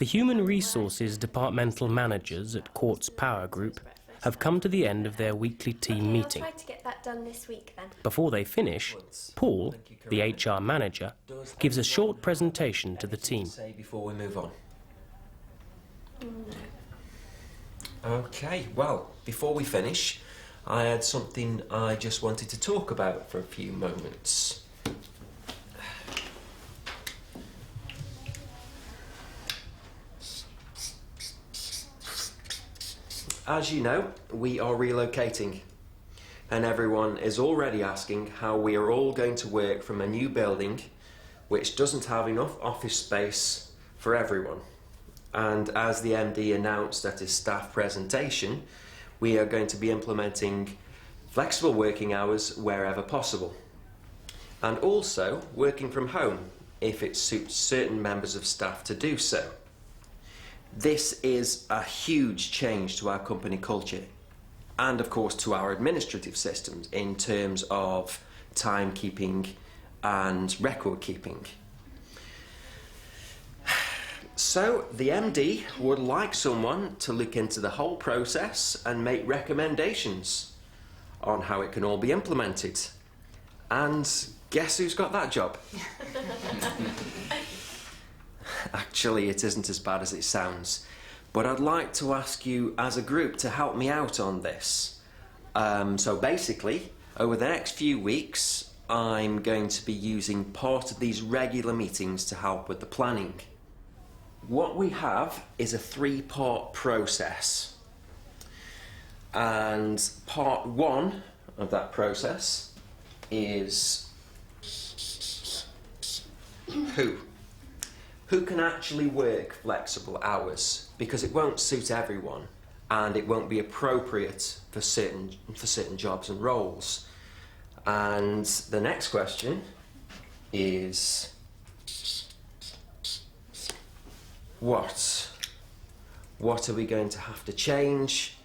The Human Resources Departmental Managers at Quartz Power Group have come to the end of their weekly team meeting. I'll try to get that done this week then. Before they finish, Paul, the HR manager, gives a short presentation to the team. Say before we move on. Okay, well, before we finish, I had something I just wanted to talk about for a few moments. As you know, we are relocating, and everyone is already asking how we are all going to work from a new building which doesn't have enough office space for everyone. And as the MD announced at his staff presentation, we are going to be implementing flexible working hours wherever possible, and also working from home if it suits certain members of staff to do so. This is a huge change to our company culture and of course to our administrative systems in terms of timekeeping and record keeping. So the MD would like someone to look into the whole process and make recommendations on how it can all be implemented. And guess who's got that job? Actually, it isn't as bad as it sounds, but I'd like to ask you as a group to help me out on this. So basically, over the next few weeks, I'm going to be using part of these regular meetings to help with the planning. What we have is a 3-part process, and part 1 of that process is who can actually work flexible hours, because it won't suit everyone and it won't be appropriate for certain jobs and roles. And the next question is what are we going to have to change?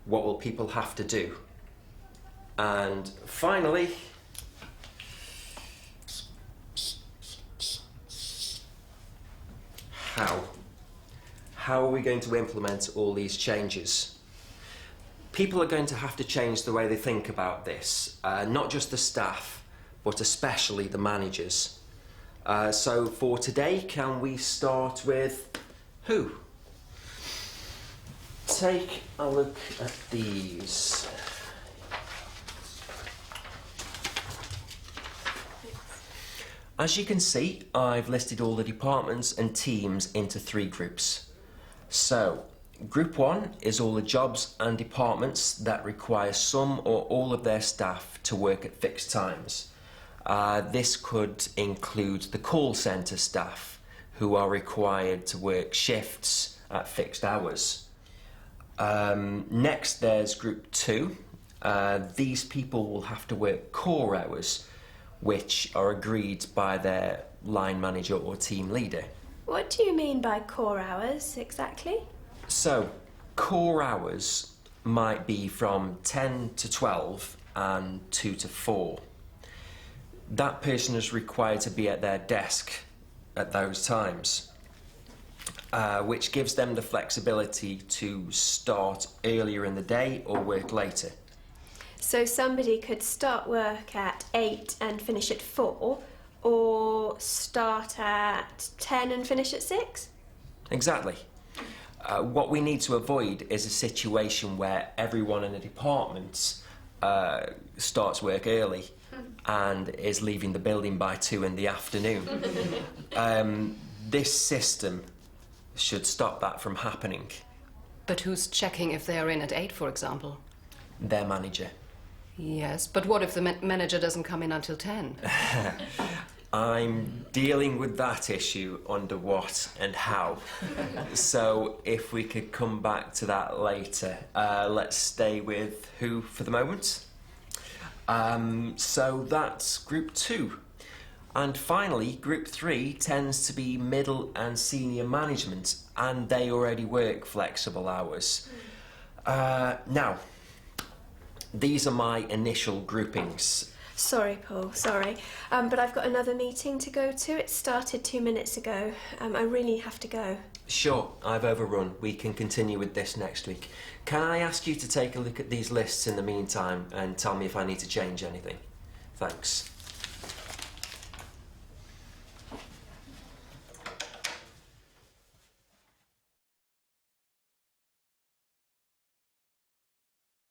What will people have to do? And finally, how are we going to implement all these changes? People are going to have to change the way they think about this, not just the staff, but especially the managers. So for today, can we start with who? Take a look at these. As you can see, I've listed all the departments and teams into 3 groups. So, Group 1 is all the jobs and departments that require some or all of their staff to work at fixed times. This could include the call centre staff, who are required to work shifts at fixed hours. Next, there's Group 2. These people will have to work core hours, which are agreed by their line manager or team leader. What do you mean by core hours exactly? So, core hours might be from 10 to 12 and 2 to 4. That person is required to be at their desk at those times, which gives them the flexibility to start earlier in the day or work later. So somebody could start work at 8 and finish at 4, or start at 10 and finish at 6? Exactly. What we need to avoid is a situation where everyone in the department starts work early and is leaving the building by 2 in the afternoon. This system should stop that from happening. But who's checking if they're in at 8, for example? Their manager. Yes, but what if the manager doesn't come in until 10? I'm dealing with that issue under what and how. So if we could come back to that later. Let's stay with who for the moment. So that's Group 2. And finally, Group 3 tends to be middle and senior management, and they already work flexible hours. Now, these are my initial groupings. Sorry, Paul, sorry. But I've got another meeting to go to. It started 2 minutes ago. I really have to go. Sure, I've overrun. We can continue with this next week. Can I ask you to take a look at these lists in the meantime and tell me if I need to change anything? Thanks.